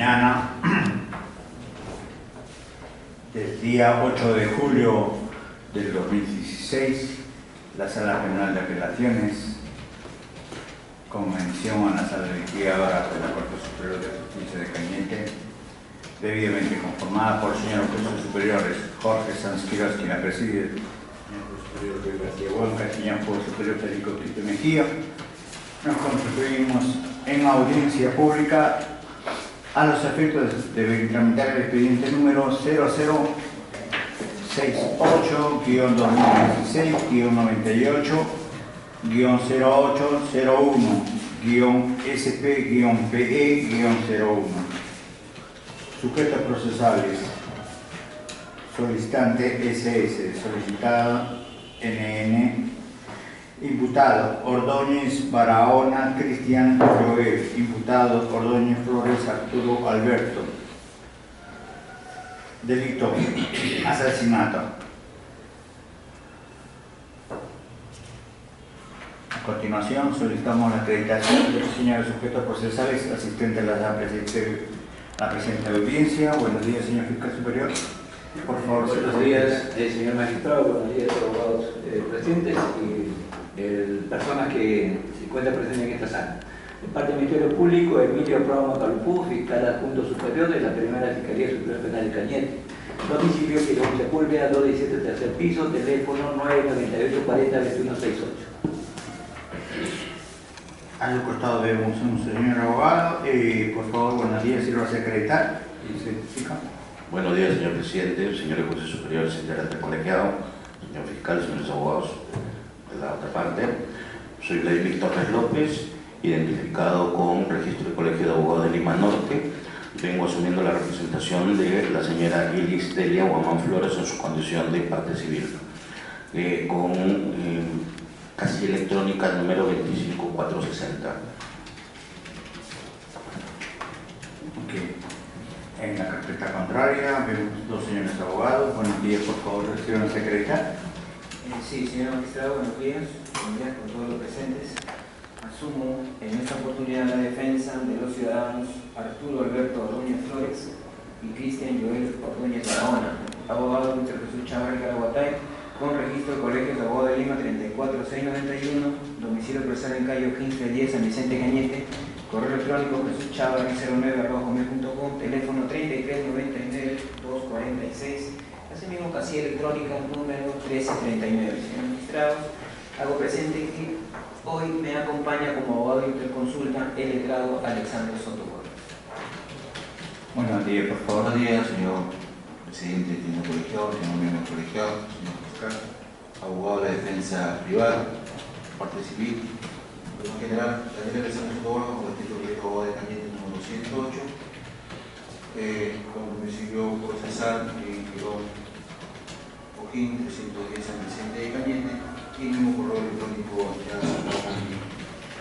mañana del día 8 de julio del 2016, la Sala Penal de Apelaciones, con mención a la Sala Liquidadora de la Corte Superior de Justicia de Cañete, debidamente conformada por el señor juez superiores Jorge Sanz Quirós, quien la preside, señor juez superior Luis García Huanca, señor juez superior Federico Tito Mejía. Nos constituimos en audiencia pública a los efectos de tramitar el expediente número 0068-2016-0801-SP-PE-01. Sujetos procesales: solicitante SS, solicitado NN, imputado Ordóñez Barahona Cristian Joel, imputado Ordóñez Flores Arturo Alberto. Delito: asesinato. A continuación solicitamos la acreditación de los señores sujetos procesales asistentes a la presente audiencia. Buenos días, señor fiscal superior. Por favor, buenos días, señor magistrado, buenos días, abogados presentes y personas que se encuentran presentes en esta sala. De parte del Ministerio Público, Emilio Promo Calupú, fiscal adjunto superior de la Primera Fiscalía Superior Penal de Cañete. Domicilio Quirón Sepúlveda, 217, tercer piso, teléfono 998-40-2168. A su costado vemos un señor abogado. Por favor, buenos días, si lo hace acreditar y se identifica. Buenos días, señor presidente, señores jueces superiores, señor alto colegiado, señor fiscal, señores abogados de la otra parte. Soy Vladimir Torres López, identificado con registro de colegio de abogados de Lima Norte. Vengo asumiendo la representación de la señora Ilis Delia Guamán Flores en su condición de parte civil, con casilla electrónica número 25460. En la carpeta contraria vemos dos señores abogados. Buenos días, por favor, reciban a secretaria. Sí, señor magistrado, buenos días con todos los presentes. Asumo en esta oportunidad la defensa de los ciudadanos Arturo Alberto Ordóñez Flores y Cristian Joel Ordóñez Barahona, abogado de Jesús Chavarri Caraguatay, con registro de colegios de abogados de Lima 34691, domicilio procesal en calle 1510 San Vicente Cañete, correo electrónico jesuschavarri09@gmail.com, teléfono 3399-246, asimismo casilla electrónica número 1339. Señor magistrado, hago presente que hoy me acompaña como abogado de interconsulta el letrado Alexander Sotomayor. Buenos días, por favor. Buenos días, señor presidente, señor colegiado, señor miembro colegiado, señor fiscal, abogado de la defensa privada, parte civil. En general, Daniel Alexander Sotomayor, con el título de abogado de Cañete número 208, con domicilio procesal en Quirón Cojín 310 San Vicente de Cañete, y el mismo correo electrónico ya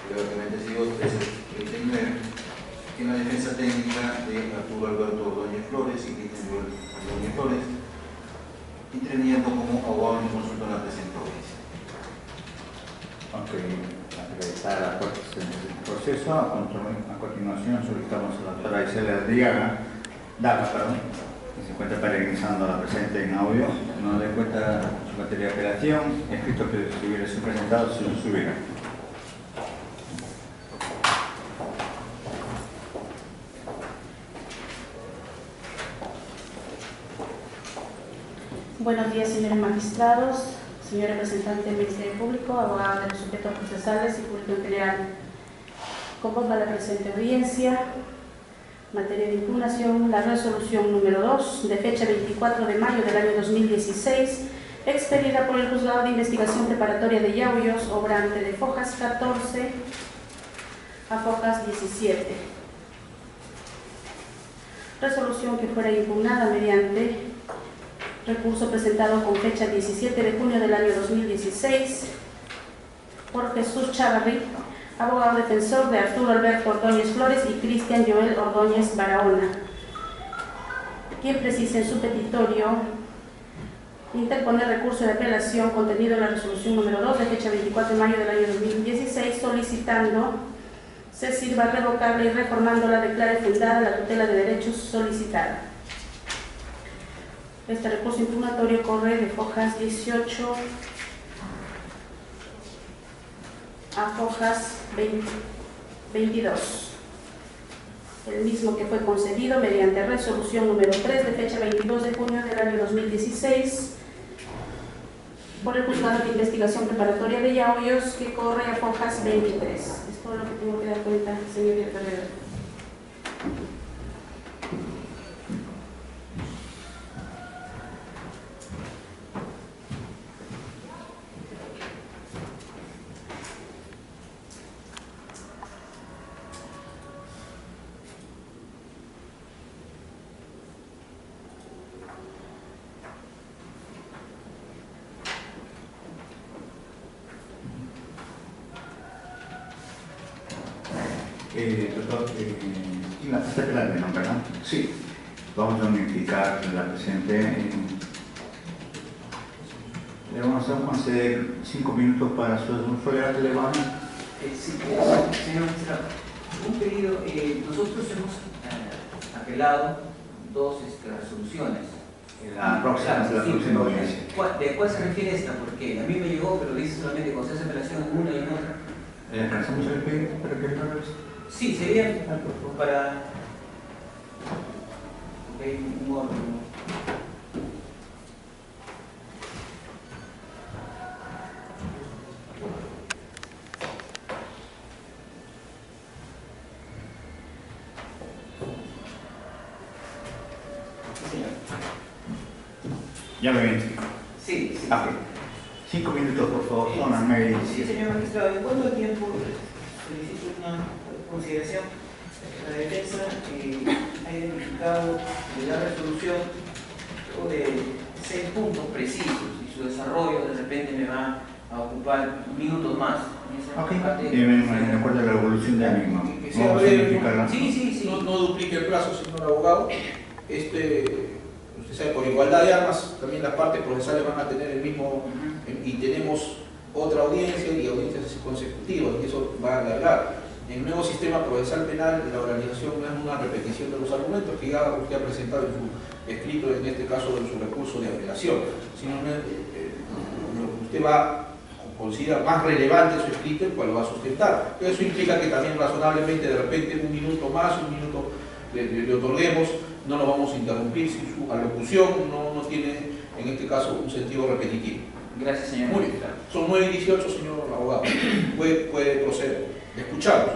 previamente sido 1339, en la defensa técnica de Arturo Alberto Ordóñez Flores y Cristian Joel Ordóñez Flores, interviniendo como abogado y consulta en la presente audiencia. Acreditar la corte en el proceso. A continuación solicitamos a la doctora Isela Daga, que se encuentra peregrinando la presente en audio, no le cuenta su materia de apelación, escrito que si hubiera sido presentado si no se hubiera. Buenos días, señores magistrados, señor representante del Ministerio Público, abogado de los sujetos procesales y público en general. Convoco a la presente audiencia, materia de impugnación, la resolución número 2, de fecha 24 de mayo del año 2016, expedida por el Juzgado de Investigación Preparatoria de Yauyos, obrante de Fojas 14 a Fojas 17. Resolución que fuera impugnada mediante recurso presentado con fecha 17 de junio del año 2016 por Jesús Chavarri, abogado defensor de Arturo Alberto Ordóñez Flores y Cristian Joel Ordóñez Barahona, quien precisa en su petitorio interponer recurso de apelación contenido en la resolución número 2 de fecha 24 de mayo del año 2016, solicitando se sirva revocable y reformándola declare fundada la tutela de derechos solicitada. Este recurso impugnatorio corre de hojas 18 a hojas 22. El mismo que fue concedido mediante resolución número 3 de fecha 22 de junio del año 2016 por el Juzgado de Investigación Preparatoria de Yauyos, que corre a hojas 23. Es todo lo que tengo que dar cuenta, señoría Ferreira. Doctor, está claro, ¿no? ¿Verdad? Sí. Vamos a unificar la presente. Le vamos a conceder 5 minutos para su folio de Levana. Sí, señor magistrado. Un pedido, nosotros hemos apelado 2 resoluciones. La próxima audiencia. ¿De cuál se refiere esta? Porque a mí me llegó, pero dice solamente que se hace apelación en una y en otra. ¿Alcanzamos el pedido para que lo revise? Sí, sería para un orden. Sí, señor. Ya lo identifico. Sí, sí. Ah, 5 minutos, por favor, son las 9:17. Sí, señor magistrado. ¿En cuánto tiempo solicito una consideración? La defensa ha identificado de la resolución de 6 puntos precisos y su desarrollo de repente me va a ocupar minutos más. Ok, de acuerdo a la evolución de ánimo. Vamos a verificarla. Sí. No duplique el plazo, señor abogado. Usted sabe, por igualdad de armas, también las partes procesales van a tener el mismo, y tenemos otra audiencia y audiencias consecutivas, y eso va a alargar. En el nuevo sistema procesal penal, la oralización no es una repetición de los argumentos que ya usted ha presentado en su escrito, en este caso en su recurso de apelación, sino usted va a considerar más relevante su escrito, el cual lo va a sustentar. Eso implica que también razonablemente, de repente, un minuto más, un minuto le otorguemos, no lo vamos a interrumpir si su alocución no tiene, en este caso, un sentido repetitivo. Gracias, señor. Muy bien. Son 9:18, señor abogado. Puede proceder. Le escuchamos.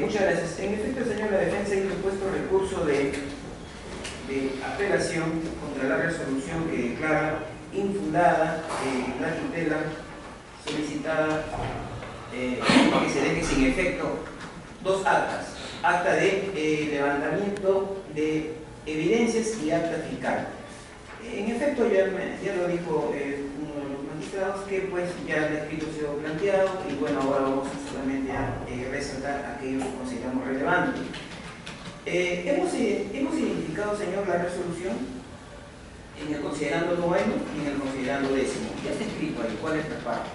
Muchas gracias. En efecto, señor, la defensa ha interpuesto recurso de apelación contra la resolución que declara infundada la tutela solicitada, que se deje sin efecto 2 actas. Acta de levantamiento de evidencias y acta fiscal. En efecto, ya lo dijo uno de los magistrados, que pues ya el escrito ha sido planteado y bueno, ahora vamos solamente a resaltar aquello que consideramos relevante. Hemos identificado, señor, la resolución en el considerando noveno y en el considerando décimo. Ya está escrito ahí, ¿cuál es la parte?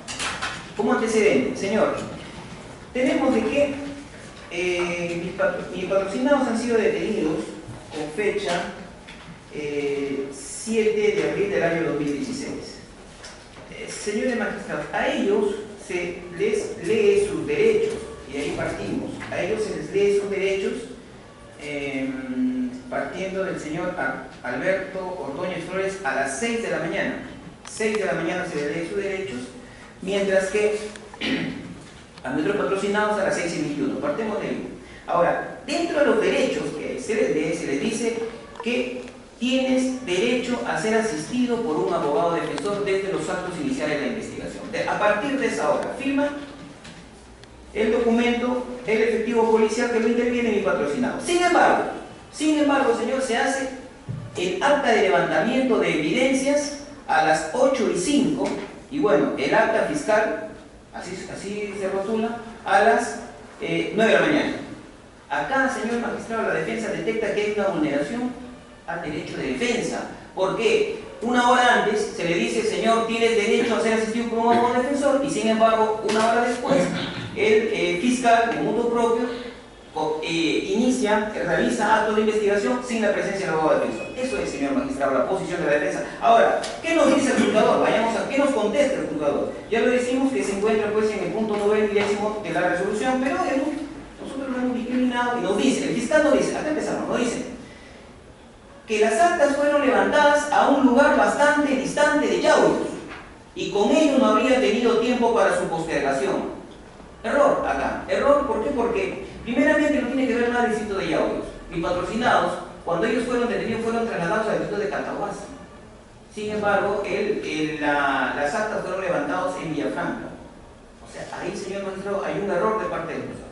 Como antecedente, señor, tenemos de que mis patrocinados han sido detenidos con fecha 7 de abril del año 2016. Señores magistrados, a ellos se les lee sus derechos, y ahí partimos. A ellos se les lee sus derechos partiendo del señor Alberto Ordóñez Flores a las 6 de la mañana. 6 de la mañana se les lee sus derechos, mientras que a nuestros patrocinados a las 6:21. Partemos de ahí. Ahora, dentro de los derechos que se les lee, se les dice que tienes derecho a ser asistido por un abogado defensor desde los actos iniciales de la investigación. A partir de esa hora, firma el documento, el efectivo policial que lo interviene mi patrocinado. Sin embargo, señor, se hace el acta de levantamiento de evidencias a las 8:05 y bueno, el acta fiscal, así se rotula, a las 9 de la mañana. Acá, señor magistrado, la defensa detecta que hay una vulneración al derecho de defensa. ¿Por qué? Una hora antes se le dice, señor, tienes derecho a ser asistido por un abogado defensor, y sin embargo, una hora después, el fiscal de mutuo propio realiza actos de investigación sin la presencia del abogado defensor. Eso es, señor magistrado, la posición de la defensa. Ahora, ¿qué nos dice el juzgador? Vayamos a qué nos contesta el juzgador. Ya lo decimos que se encuentra pues en el punto 9 y 10 de la resolución, pero nosotros lo hemos discriminado y nos dice, el fiscal nos dice, acá empezamos, nos dice que las actas fueron levantadas a un lugar bastante distante de Yauyos y con ello no habría tenido tiempo para su postergación. Error acá. Error, ¿por qué? Porque primeramente no tiene que ver nada el distrito de Yauyos. Mis patrocinados, cuando ellos fueron detenidos, fueron trasladados al distrito de Catahuasi. Sin embargo, las actas fueron levantadas en Villafranca. O sea, ahí, señor magistrado, hay un error de parte del juzgado.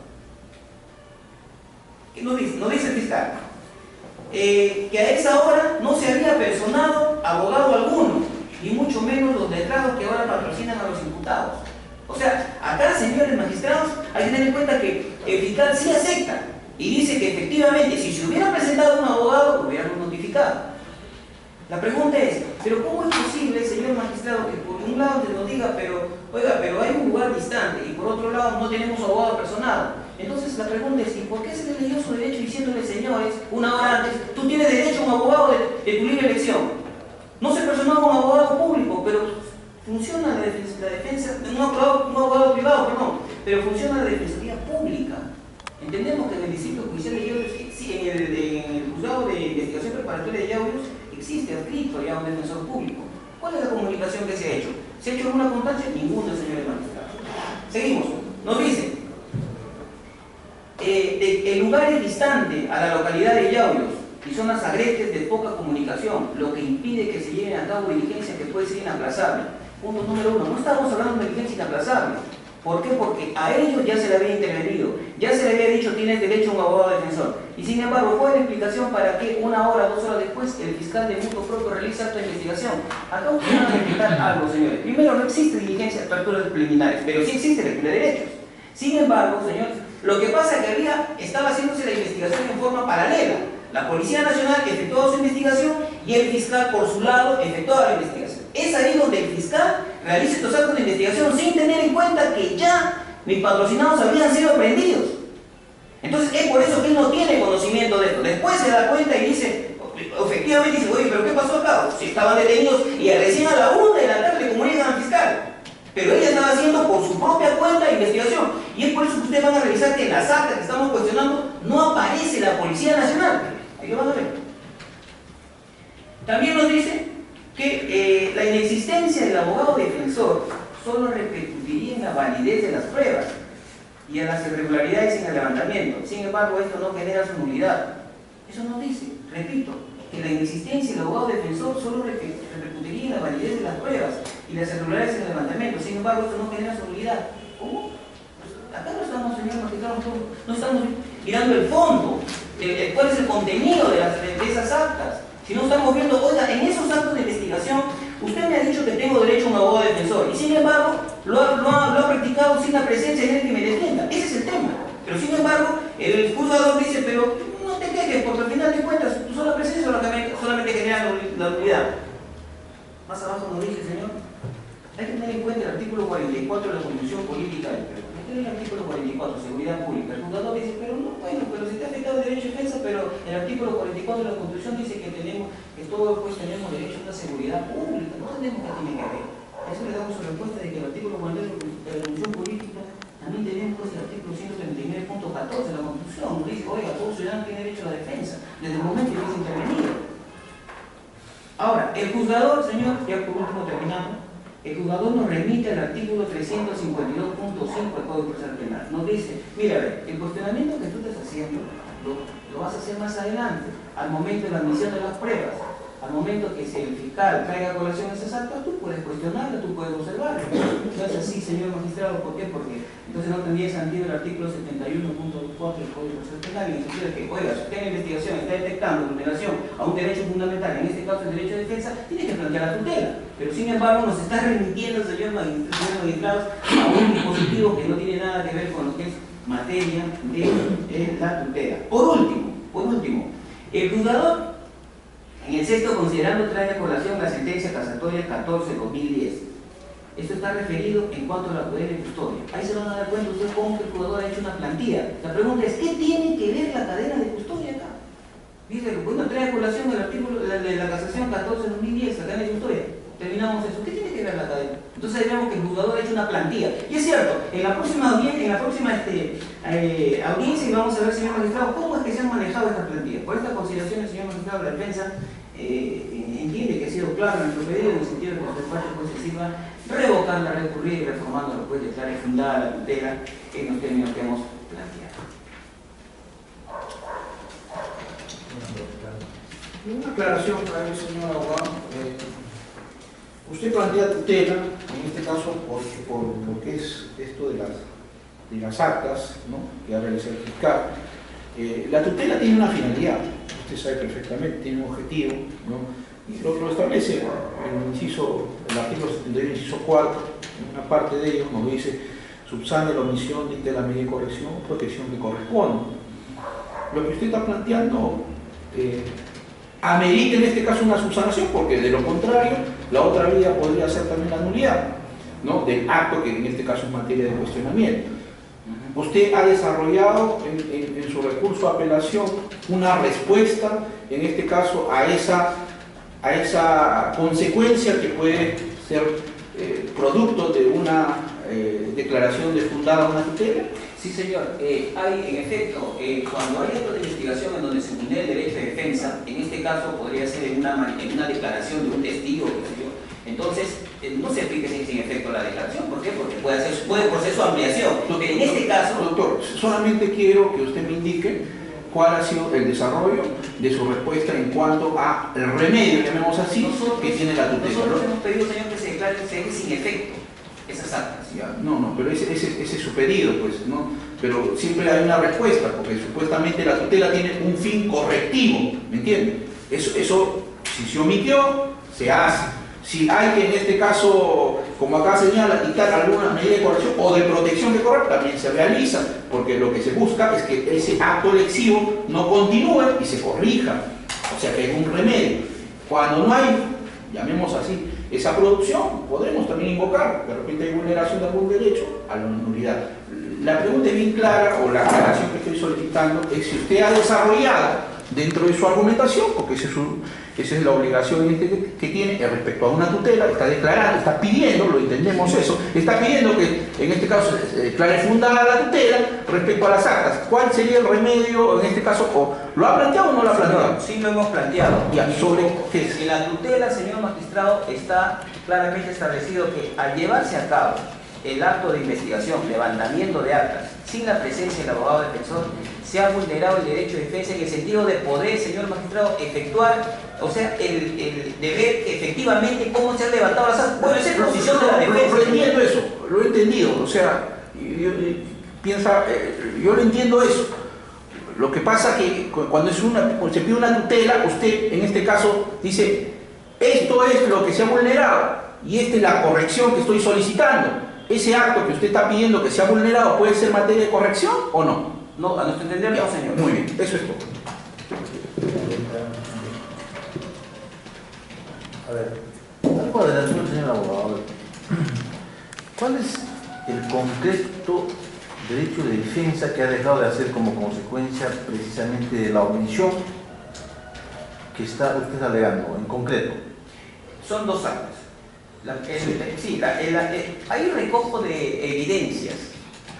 ¿Qué nos dice? Nos dice el fiscal que a esa hora no se había personado abogado alguno, y mucho menos los letrados que ahora patrocinan a los imputados. O sea, acá, señores magistrados, hay que tener en cuenta que el fiscal sí acepta y dice que efectivamente, si se hubiera presentado un abogado, lo hubieran notificado. La pregunta es, ¿pero cómo es posible, señor magistrado, que por un lado se nos diga, pero hay un lugar distante, y por otro lado no tenemos abogado personado? Entonces la pregunta es, ¿y por qué se le leyó su derecho diciéndole, señores, una hora antes, tú tienes derecho a un abogado de tu libre elección? No se personó como abogado público, pero funciona la defensa, un abogado privado, perdón, pero funciona la defensoría pública. Entendemos que en el distrito judicial de Yauyos, en el juzgado de investigación preparatoria de Yauyos, existe adscrito ya un defensor público. ¿Cuál es la comunicación que se ha hecho? ¿Se ha hecho alguna constancia? Ninguna, señores magistrados. Seguimos. Nos dice, el lugar es distante a la localidad de Yauyos y zonas agrestes de poca comunicación, lo que impide que se lleven a cabo diligencias que pueden ser inaplazables. Punto número 1. No estamos hablando de diligencia inaplazable. ¿Por qué? Porque a ellos ya se le había intervenido, ya se le había dicho tienes derecho a un abogado defensor. Y sin embargo, ¿cuál es la explicación para que una hora, 2 horas después el fiscal de mutuo propio realiza acto de investigación? Acá ustedes van a explicar algo, señores. Primero, no existe diligencia de aperturas preliminares, pero sí existe lectura de derechos. Sin embargo, señores, lo que pasa es que estaba haciéndose la investigación en forma paralela. La Policía Nacional efectuaba su investigación y el fiscal, por su lado, efectuaba la investigación. Es ahí donde el fiscal realiza estos actos de investigación sin tener en cuenta que ya mis patrocinados habían sido prendidos. Entonces es por eso que él no tiene conocimiento de esto. Después se da cuenta y dice, efectivamente dice, oye, pero ¿qué pasó acá? Si estaban detenidos y recién a la 1 de la tarde le comunican al fiscal. Pero ella estaba haciendo por su propia cuenta investigación. Y es por eso que ustedes van a revisar que en las actas que estamos cuestionando no aparece la Policía Nacional. Ahí lo van a ver. También nos dice que la inexistencia del abogado defensor solo repercutiría en la validez de las pruebas y en las irregularidades en el levantamiento. Sin embargo, esto no genera su nulidad. Eso nos dice, repito, que la inexistencia del abogado defensor solo repercutiría en la validez de las pruebas y las irregularidades en el levantamiento. Sin embargo, esto no genera su nulidad. ¿Cómo? Pues acá no estamos, señor magistrado, no estamos mirando el fondo, cuál es el contenido de esas actas. Si no estamos viendo, oiga, en esos actos de investigación, usted me ha dicho que tengo derecho a un abogado defensor, y sin embargo, lo ha practicado sin la presencia de él que me defienda. Ese es el tema. Pero sin embargo, el juzgador dice, pero no te quejes, porque al final de cuentas, tu sola presencia solamente genera la nulidad. Más abajo nos dice, señor, hay que tener en cuenta el artículo 44 de la Constitución Política del Perú. El artículo 44, seguridad pública. El juzgador dice, pero no, bueno, pero si te ha afectado el derecho de defensa, pero el artículo 44 de la Constitución dice que todos pues tenemos derecho a una seguridad pública. No entendemos qué tiene que ver. A eso le damos su respuesta de que el artículo 42 de la Constitución Política también tenemos pues, el artículo 139.14 de la Constitución. Nos dice, oiga, todo ciudadano tiene derecho a la defensa desde el momento que es intervenido. Ahora, el juzgador, señor, ya por último terminamos. El juzgador nos remite al artículo 352.5 del Código Procesal Penal. Nos dice, mira, el cuestionamiento que tú estás haciendo lo vas a hacer más adelante, al momento de la admisión de las pruebas, al momento que si el fiscal traiga a colación esas actas, tú puedes cuestionarlo, tú puedes observarlo. No es así, señor magistrado, ¿por qué? Porque entonces no tendría sentido el artículo 71.4 del Código Procesal Penal, en el sentido de que, oiga, si usted en la investigación está detectando vulneración a un derecho fundamental, en este caso el derecho de defensa, tiene que plantear la tutela. Pero sin embargo nos está remitiendo, señor magistrado, a un dispositivo que no tiene nada que ver con lo que es materia de la tutela. Por último, el juzgador, en el sexto considerando trae a colación la sentencia casatoria 14/2010. Esto está referido en cuanto a la cadena de custodia. Ahí se van a dar cuenta ustedes cómo que el jugador ha hecho una plantilla. La pregunta es, ¿qué tiene que ver la cadena de custodia acá? Dice, bueno, trae a colación el artículo de la casación 14/2010, la cadena de custodia. Terminamos eso. ¿Qué tiene que ver la cadena? Entonces vemos que el juzgador ha hecho una plantilla. Y es cierto, en la próxima audiencia, y vamos a ver, señor magistrado, cómo es que se han manejado estas plantillas. Por esta consideración, el señor magistrado de la defensa entiende que ha sido claro en nuestro pedido, en el sentido de que los despachos jueces sirvan revocando, recurrir y reformando lo que declare fundada la tutela en los términos que hemos planteado. Una aclaración para el señor abogado. Usted plantea tutela, en este caso, por lo que es esto de las actas, ¿no?, que ha realizado el fiscal. La tutela tiene una finalidad, usted sabe perfectamente, tiene un objetivo, ¿no? Y lo establece el artículo 71, inciso 4, en una parte de ello nos dice: subsane la omisión, dicte la medida de corrección o protección que corresponde. Lo que usted está planteando amerita en este caso una subsanación, porque de lo contrario la otra vía podría ser también la nulidad, ¿no?, del acto que en este caso es materia de cuestionamiento. Usted ha desarrollado en su recurso de apelación una respuesta, en este caso, a esa consecuencia que puede ser producto de una declaración de fundada una tutela. Sí, señor. Hay, en efecto, cuando hay actos de investigación en donde se vulnera el derecho de defensa, en este caso podría ser en una declaración de un testigo, qué sé yo. Entonces, no se aplique sin efecto la declaración. ¿Por qué? Porque puede proceder su ampliación. Pero en este caso... Doctor, solamente quiero que usted me indique cuál ha sido el desarrollo de su respuesta en cuanto al remedio, llamemos así, que tiene la tutela. Nosotros hemos pedido, señor, que se declare sin efecto esas actas. Ya, no, pero ese es su pedido, pues, ¿no? Pero siempre hay una respuesta, porque supuestamente la tutela tiene un fin correctivo, ¿me entiende? Eso, si se omitió, se hace. Si hay que, en este caso, como acá señala, quitar alguna medida de corrección o de protección que corre, también se realiza, porque lo que se busca es que ese acto lesivo no continúe y se corrija, o sea, que hay un remedio. Cuando no hay, llamemos así, esa producción, podremos también invocar, de repente hay vulneración de algún derecho, a la nulidad. La pregunta es bien clara, o la aclaración que estoy solicitando, es si usted ha desarrollado dentro de su argumentación, porque esa es la obligación que tiene respecto a una tutela, está declarando, está pidiendo, lo entendemos eso, está pidiendo que en este caso se declare fundada la tutela respecto a las actas. ¿Cuál sería el remedio en este caso? ¿O lo ha planteado o no lo ha planteado? Sí, lo hemos planteado. Ya, ¿sobre qué es? En la tutela, señor magistrado, está claramente establecido que al llevarse a cabo el acto de investigación, levantamiento de actas, sin la presencia del abogado defensor, se ha vulnerado el derecho de defensa en el sentido de poder, señor magistrado, efectuar, o sea, el deber efectivamente cómo se han levantado las actas. Bueno, esa es la posición de la defensa. Lo entiendo eso, lo he entendido, o sea, yo lo entiendo eso. Lo que pasa que cuando se pide una tutela, usted en este caso dice, esto es lo que se ha vulnerado y esta es la corrección que estoy solicitando. ¿Ese acto que usted está pidiendo que se ha vulnerado puede ser materia de corrección o no? No, a nuestro entender no, señor. Muy bien, eso es todo. A ver, algo de la señor abogado. ¿Cuál es el concreto derecho de defensa que ha dejado de hacer como consecuencia precisamente de la omisión que está usted alegando en concreto? Son dos actas. Hay recojo de evidencias.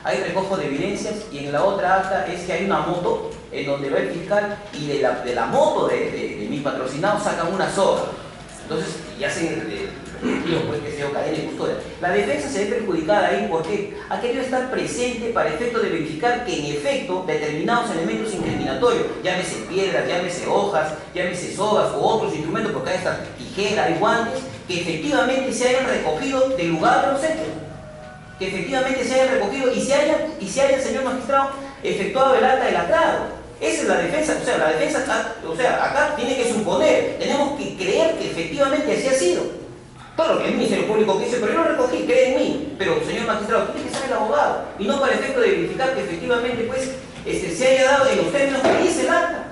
Hay recojo de evidencias y en la otra acta es que hay una moto en donde va el fiscal y de la moto de mi patrocinado sacan una soga. Entonces, y hacen pues que se cadena de custodia. La defensa se ve perjudicada ahí porque ha querido estar presente para efecto de verificar que en efecto determinados elementos incriminatorios, llámese piedras, llámese hojas, llámese sogas u otros instrumentos, porque hay esta tijera, hay guantes, que efectivamente se hayan recogido del lugar de los hechos. Que efectivamente se hayan recogido y se haya, señor magistrado, efectuado el acta de lacrado. Esa es la defensa, la defensa, acá tiene que suponer, tenemos que creer que efectivamente así ha sido. Claro que el Ministerio Público dice, pero yo lo recogí, cree en mí. Pero, señor magistrado, tiene que ser el abogado, y no para el efecto de verificar que efectivamente pues, se haya dado en los términos que dice el acta.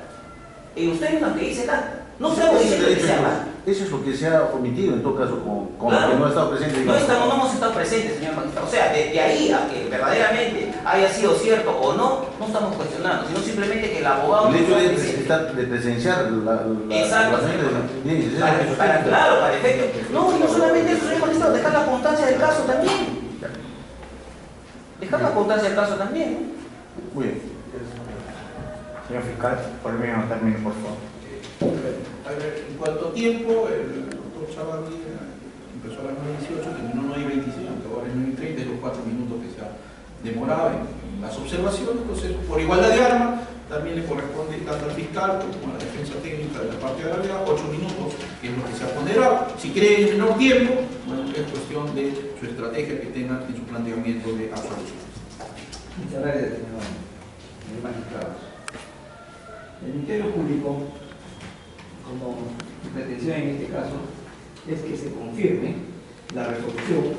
En los términos que dice el acta. No sabemos diciendo que sea mal. Eso es lo que se ha omitido en todo caso, con Claro. lo que no ha estado presente. No digamos. hemos estado presentes, señor magistrado. O sea, de ahí a que verdaderamente haya sido cierto o no, no estamos cuestionando, sino simplemente que el abogado... El hecho no de, está presente. de presenciar Exacto, claro, para efecto. No, y no solamente eso, señor magistrado, dejar la constancia del caso también. Dejar la constancia del caso también, ¿no? Muy bien. Señor fiscal, por el mismo término, por favor. A ver, en cuanto a tiempo, el doctor Chavarri empezó a las 9:18, terminó 9:25, aunque ahora es 9:30, es los 4 minutos que se ha demorado en las observaciones. Entonces, por igualdad de arma, también le corresponde tanto al fiscal como a la defensa técnica de la parte de la gravedad 8 minutos, que es lo que se ha ponderado. Si creen en menor tiempo, bueno, es cuestión de su estrategia que tengan en su planteamiento de absolución. Muchas gracias, señor magistrado. El Ministerio Público, como pretensión en este caso, es que se confirme la resolución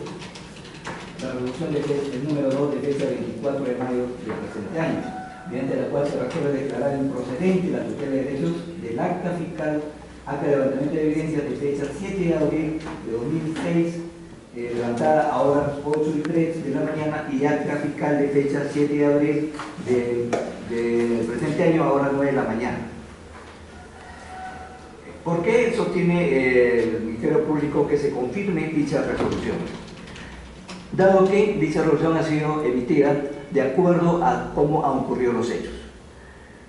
del número 2 de fecha 24 de mayo del presente año, mediante la cual se resuelve declarar improcedente la tutela de derechos del acta fiscal, acta de levantamiento de evidencias de fecha 7 de abril de 2006, levantada a horas 8:03 de la mañana, y acta fiscal de fecha 7 de abril del presente año a horas 9 de la mañana. ¿Por qué sostiene el Ministerio Público que se confirme dicha resolución? Dado que dicha resolución ha sido emitida de acuerdo a cómo han ocurrido los hechos.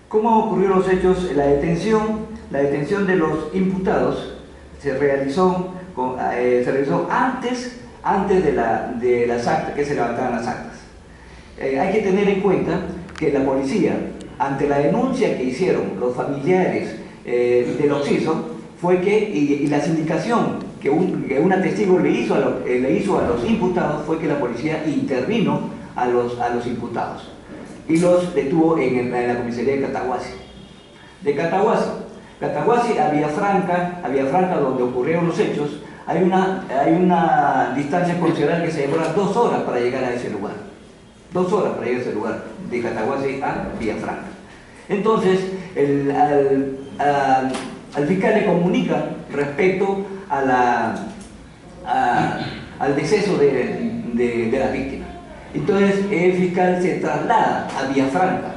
¿Cómo han ocurrido los hechos? La detención de los imputados se realizó antes de las actas, que se levantaban las actas. Hay que tener en cuenta que la policía, ante la denuncia que hicieron los familiares del occiso, fue que, y la indicación que una testigo le hizo a los imputados, fue que la policía intervino a los imputados y los detuvo en la comisaría de Cataguasi. De Cataguasi a Villafranca, donde ocurrieron los hechos, hay una distancia considerable que se demora 2 horas para llegar a ese lugar. 2 horas para llegar a ese lugar, de Cataguasi a Villafranca. Entonces, al fiscal le comunica respecto al deceso de la víctima. Entonces, el fiscal se traslada a Villafranca,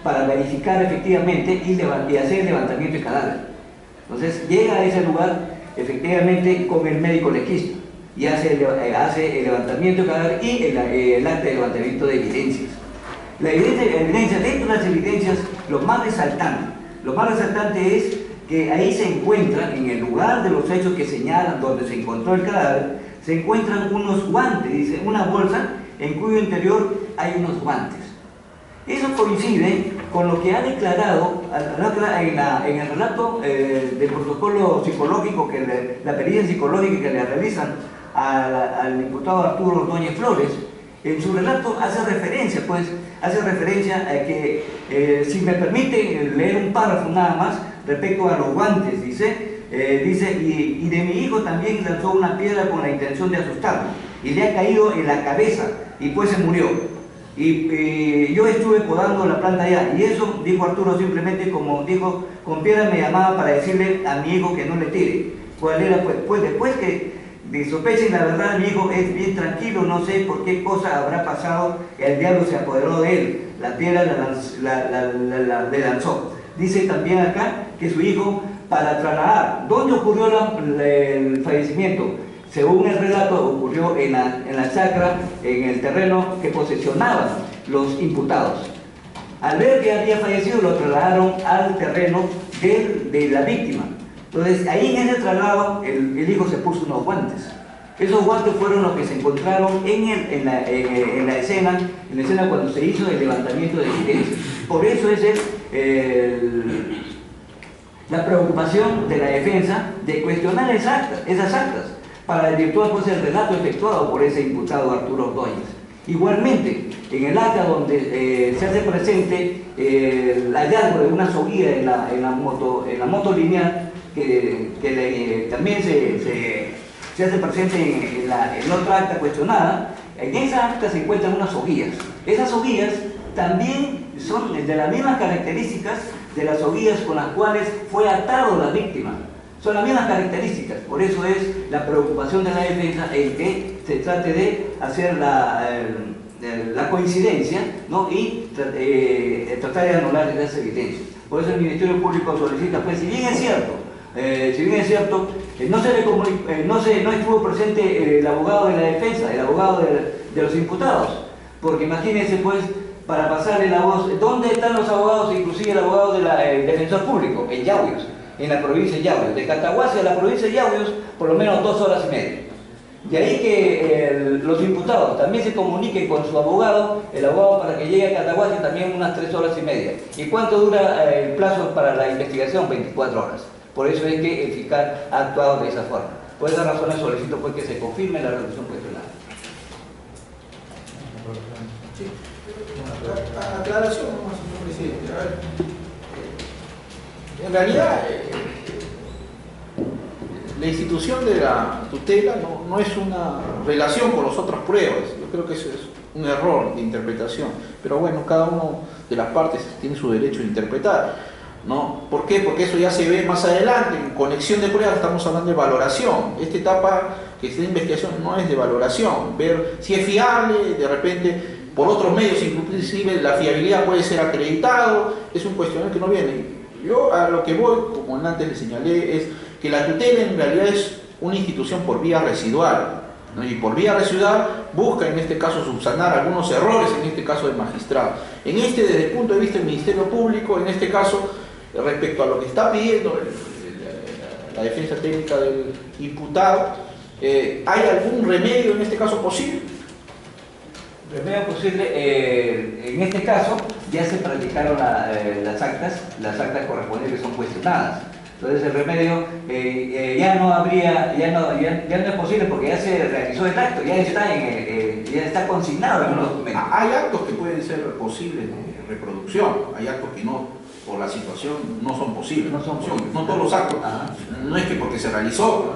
para verificar efectivamente y hacer el levantamiento de cadáver. Entonces, llega a ese lugar efectivamente con el médico legista y hace el levantamiento de cadáver y el acta de levantamiento de evidencias. La evidencia, dentro de las evidencias, lo más resaltante es que ahí se encuentran, en el lugar de los hechos que señalan donde se encontró el cadáver, se encuentran unos guantes, dice, una bolsa en cuyo interior hay unos guantes. Eso coincide con lo que ha declarado en el relato del protocolo psicológico, la pericia psicológica que le realizan al imputado Arturo Ordóñez Flores. En su relato hace referencia a que, si me permite leer un párrafo nada más respecto a los guantes, dice, y de mi hijo también lanzó una piedra con la intención de asustarlo, y le ha caído en la cabeza, y pues se murió. Y yo estuve podando la planta allá, y eso, dijo Arturo, simplemente como dijo, con piedra me llamaba para decirle a mi hijo que no le tire. ¿Cuál era? Pues después que sospechen la verdad, mi hijo es bien tranquilo, no sé por qué cosa habrá pasado, el diablo se apoderó de él, la piedra le lanzó. Dice también acá que su hijo, para trasladar, ¿dónde ocurrió el fallecimiento? Según el relato, ocurrió en la chacra, en el terreno que posesionaban los imputados. Al ver que había fallecido, lo trasladaron al terreno de la víctima. Entonces, ahí en ese traslado, el hijo se puso unos guantes. Esos guantes fueron los que se encontraron en la escena cuando se hizo el levantamiento de evidencias. Por eso es la preocupación de la defensa de cuestionar esas actas, para desvirtuar pues el relato efectuado por ese imputado Arturo Ordóñez. Igualmente, en el acta donde se hace presente el hallazgo de una soguía en la moto lineal, que también se hace presente en otra acta cuestionada, en esa acta se encuentran unas soguías. Esas soguías también son de las mismas características de las soguías con las cuales fue atado la víctima Son las mismas características, por eso es la preocupación de la defensa el que se trate de hacer la coincidencia, ¿no? Y tratar de anular esas evidencias. Por eso el Ministerio Público solicita, pues, si bien es cierto, no estuvo presente el abogado de la defensa, el abogado de los imputados, porque imagínense, pues, para pasarle la voz, ¿dónde están los abogados? Inclusive el abogado del defensor público, en Yauyos, en la provincia de Yauyos, de Cataguases a la provincia de Yauyos, por lo menos 2 horas y media. Y ahí que los imputados también se comuniquen con su abogado, el abogado para que llegue a Cataguases también unas 3 horas y media. ¿Y cuánto dura el plazo para la investigación? 24 horas. Por eso es que el fiscal ha actuado de esa forma. Por esa razón solicito, pues, que se confirme la resolución cuestionada. Sí. Una aclaración, señor presidente. A ver, en realidad, la institución de la tutela no es una relación con las otras pruebas. Yo creo que eso es un error de interpretación. Pero bueno, cada una de las partes tiene su derecho de interpretar, ¿no? ¿Por qué? Porque eso ya se ve más adelante. En conexión de pruebas estamos hablando de valoración. Esta etapa que es de investigación no es de valoración. Ver si es fiable, de repente, por otros medios, inclusive la fiabilidad puede ser acreditado. Es un cuestionario que no viene. Yo a lo que voy, como antes le señalé, es que la tutela en realidad es una institución por vía residual, ¿no? Y por vía residual busca en este caso subsanar algunos errores, en este caso del magistrado. Desde el punto de vista del Ministerio Público, en este caso, respecto a lo que está pidiendo la defensa técnica del imputado, ¿hay algún remedio en este caso posible? Remedio posible, en este caso ya se practicaron las actas correspondientes son cuestionadas. Entonces el remedio ya no es posible porque ya se realizó el acto, ya está consignado en los documentos. Hay actos que pueden ser posibles de reproducción, hay actos que no, por la situación, no son posibles. No todos los actos. No es que porque se realizó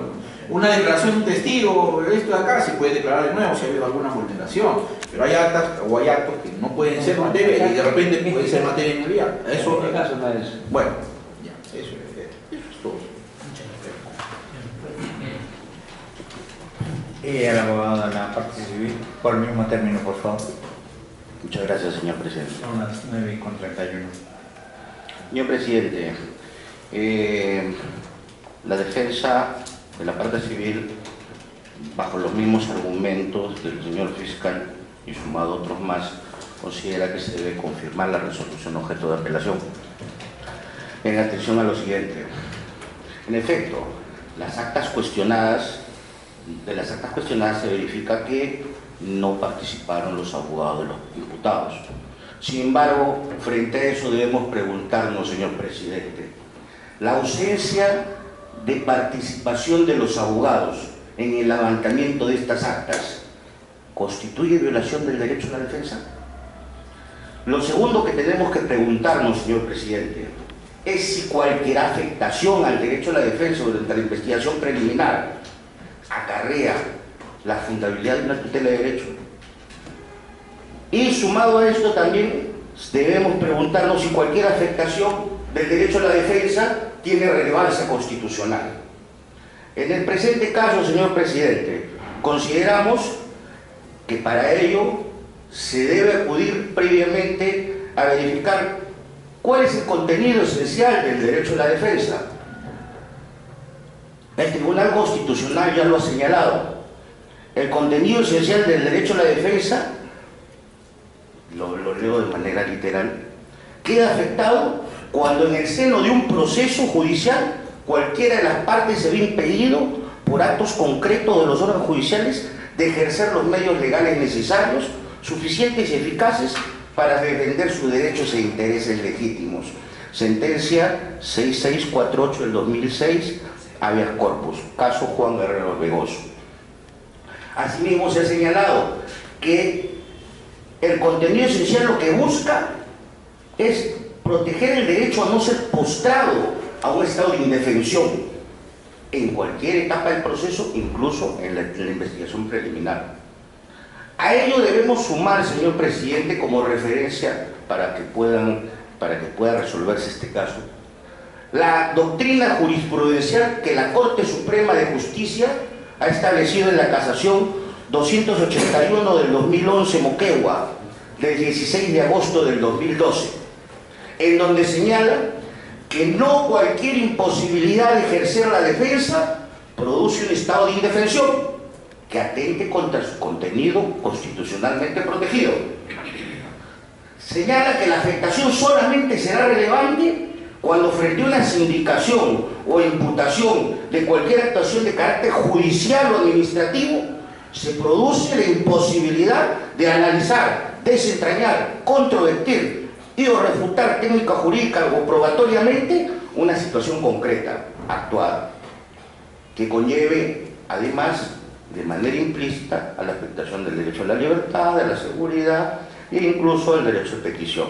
una declaración de un testigo, esto de acá se puede declarar de nuevo si ha habido alguna vulneración, pero hay actos que no pueden ser materia y de repente puede ser materia inmediata. Eso, en este caso no es. Bueno, ya, eso es todo. Y el abogado de la parte civil, por el mismo término, por favor. Muchas gracias, señor presidente. Son las 9:31. Señor presidente, la defensa de la parte civil, bajo los mismos argumentos del señor fiscal y sumado a otros más, considera que se debe confirmar la resolución objeto de apelación. En atención a lo siguiente, en efecto, de las actas cuestionadas se verifica que no participaron los abogados de los imputados. Sin embargo, frente a eso debemos preguntarnos, señor presidente, la ausencia de participación de los abogados en el levantamiento de estas actas ¿constituye violación del derecho a la defensa? Lo segundo que tenemos que preguntarnos, señor presidente, es si cualquier afectación al derecho a la defensa durante la investigación preliminar acarrea la fundabilidad de una tutela de derecho. Y sumado a esto también debemos preguntarnos si cualquier afectación del derecho a la defensa tiene relevancia constitucional. En el presente caso, señor presidente, consideramos que para ello se debe acudir previamente a verificar cuál es el contenido esencial del derecho a la defensa. El Tribunal Constitucional ya lo ha señalado. El contenido esencial del derecho a la defensa, lo leo de manera literal, queda afectado cuando en el seno de un proceso judicial cualquiera de las partes se ve impedido por actos concretos de los órganos judiciales de ejercer los medios legales necesarios, suficientes y eficaces para defender sus derechos e intereses legítimos. Sentencia 6648 del 2006, habeas corpus, caso Juan Guerrero Vegoso. Asimismo se ha señalado que el contenido esencial lo que busca es proteger el derecho a no ser postrado a un estado de indefensión en cualquier etapa del proceso, incluso en la investigación preliminar. A ello debemos sumar, señor presidente, como referencia para que pueda resolverse este caso, la doctrina jurisprudencial que la Corte Suprema de Justicia ha establecido en la casación 281 del 2011 Moquegua, del 16 de agosto del 2012, en donde señala que no cualquier imposibilidad de ejercer la defensa produce un estado de indefensión que atente contra su contenido constitucionalmente protegido. Señala que la afectación solamente será relevante cuando frente a una sindicación o imputación de cualquier actuación de carácter judicial o administrativo se produce la imposibilidad de analizar, desentrañar, controvertir y o refutar técnica jurídica o probatoriamente una situación concreta, actuada, que conlleve además de manera implícita a la afectación del derecho a la libertad, a la seguridad e incluso al derecho de petición.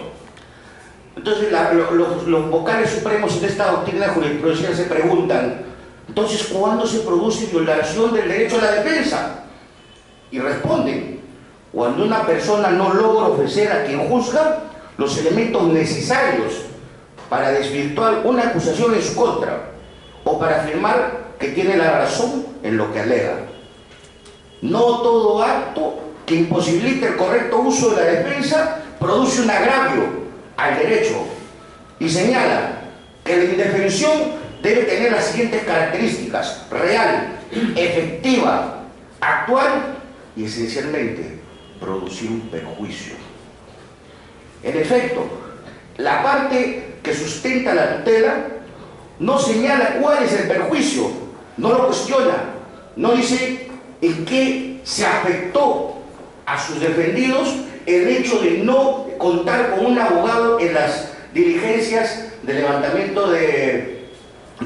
Entonces los vocales supremos de esta doctrina jurisprudencial se preguntan, entonces, ¿cuándo se produce violación del derecho a la defensa? Y responden, cuando una persona no logra ofrecer a quien juzga los elementos necesarios para desvirtuar una acusación en su contra o para afirmar que tiene la razón en lo que alega. No todo acto que imposibilite el correcto uso de la defensa produce un agravio al derecho, y señala que la indefensión debe tener las siguientes características: real, efectiva, actual y esencialmente producir un perjuicio. En efecto, la parte que sustenta la tutela no señala cuál es el perjuicio, no lo cuestiona, no dice en qué se afectó a sus defendidos el hecho de no contar con un abogado en las diligencias de levantamiento de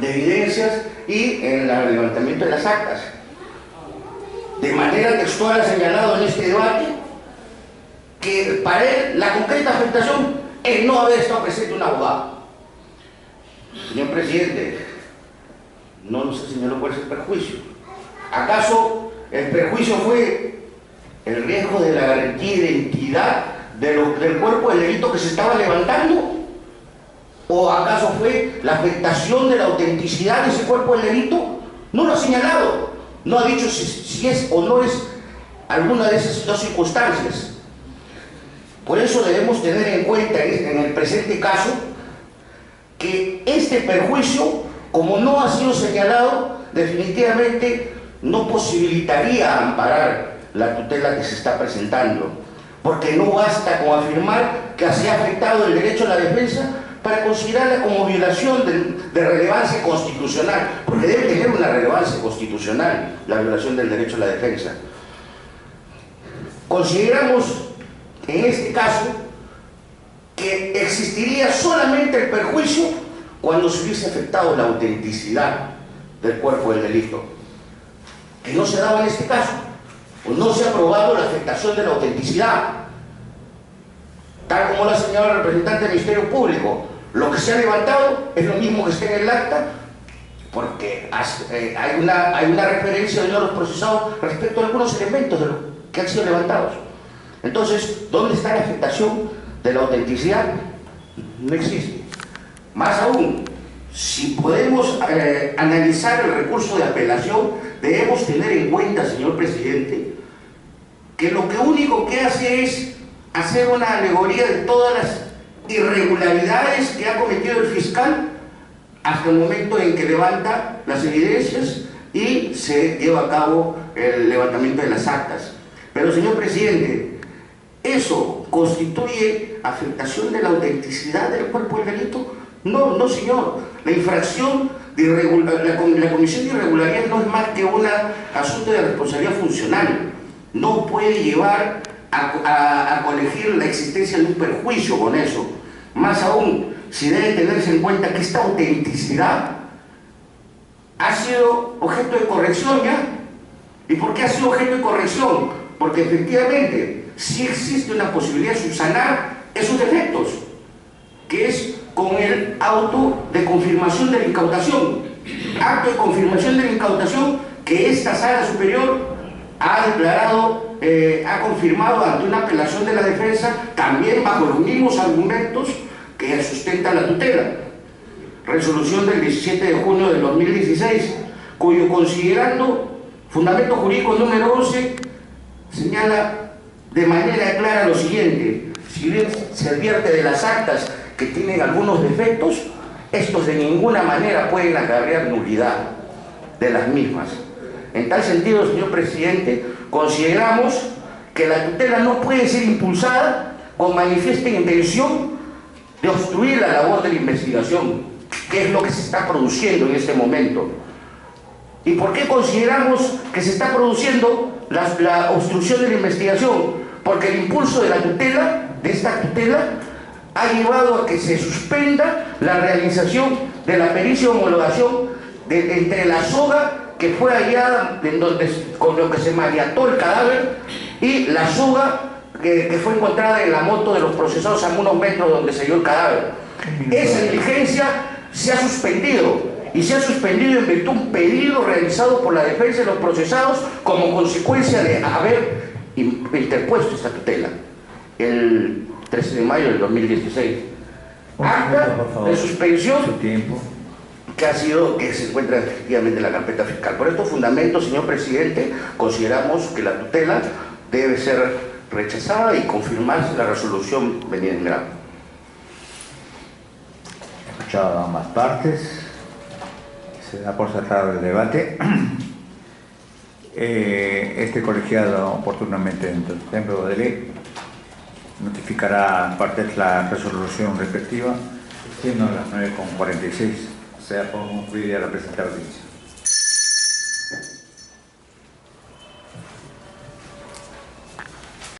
evidencias y en el levantamiento de las actas. De manera textual ha señalado en este debate que para él la concreta afectación es no haber estado presente un abogado. Señor presidente, no nos señaló cuál es el perjuicio. ¿Acaso el perjuicio fue el riesgo de la garantía de identidad del cuerpo del delito que se estaba levantando? ¿O acaso fue la afectación de la autenticidad de ese cuerpo del delito? No lo ha señalado, no ha dicho si es o no es alguna de esas dos circunstancias. Por eso debemos tener en cuenta en el presente caso que este perjuicio, como no ha sido señalado, definitivamente no posibilitaría amparar la tutela que se está presentando, porque no basta con afirmar que se ha afectado el derecho a la defensa para considerarla como violación de relevancia constitucional, porque debe tener una relevancia constitucional la violación del derecho a la defensa. Consideramos en este caso que existiría solamente el perjuicio cuando se hubiese afectado la autenticidad del cuerpo del delito, que no se daba en este caso, pues no se ha probado la afectación de la autenticidad, tal como lo ha señalado el representante del Ministerio Público. Lo que se ha levantado es lo mismo que está en el acta, porque hay una referencia de los procesados respecto a algunos elementos de lo que han sido levantados. Entonces, ¿dónde está la afectación de la autenticidad? No existe. Más aún, si podemos analizar el recurso de apelación, debemos tener en cuenta, señor presidente, que lo único que hace es hacer una alegoría de todas las irregularidades que ha cometido el fiscal hasta el momento en que levanta las evidencias y se lleva a cabo el levantamiento de las actas. Pero, señor presidente, ¿eso constituye afectación de la autenticidad del cuerpo del delito? No, no, señor. La infracción de la comisión de irregularidades no es más que un asunto de responsabilidad funcional. No puede llevar a colegir la existencia de un perjuicio con eso. Más aún, si debe tenerse en cuenta que esta autenticidad ha sido objeto de corrección ya. ¿Y por qué ha sido objeto de corrección? Porque efectivamente sí existe una posibilidad de subsanar esos defectos, que es con el auto de confirmación de la incautación. Acto de confirmación de la incautación que esta sala superior ha declarado, ha confirmado ante una apelación de la defensa, también bajo los mismos argumentos que sustenta la tutela. resolución del 17 de junio del 2016, cuyo considerando fundamento jurídico número 11 señala de manera clara lo siguiente: si bien se advierte de las actas que tienen algunos defectos, estos de ninguna manera pueden acarrear nulidad de las mismas. En tal sentido, señor presidente, consideramos que la tutela no puede ser impulsada con manifiesta intención de obstruir la labor de la investigación, que es lo que se está produciendo en este momento. ¿Y por qué consideramos que se está produciendo la obstrucción de la investigación? Porque el impulso de la tutela, de esta tutela, ha llevado a que se suspenda la realización de la pericia de homologación entre la soga que fue hallada con lo que se maniató el cadáver y la soga que fue encontrada en la moto de los procesados a unos metros donde se dio el cadáver. Esa diligencia se ha suspendido, y se ha suspendido en virtud de un pedido realizado por la defensa de los procesados como consecuencia de haber interpuesto esta tutela el 13 de mayo del 2016. Acta de suspensión que se encuentra efectivamente en la carpeta fiscal. Por estos fundamentos, señor presidente, consideramos que la tutela debe ser rechazada y confirmarse la resolución venida en grado. Escuchado a ambas partes, se da por cerrado el debate. Este colegiado, oportunamente dentro del tiempo de ley, notificará en partes la resolución respectiva, siendo las 9:46. Sea por concluida la presente audiencia.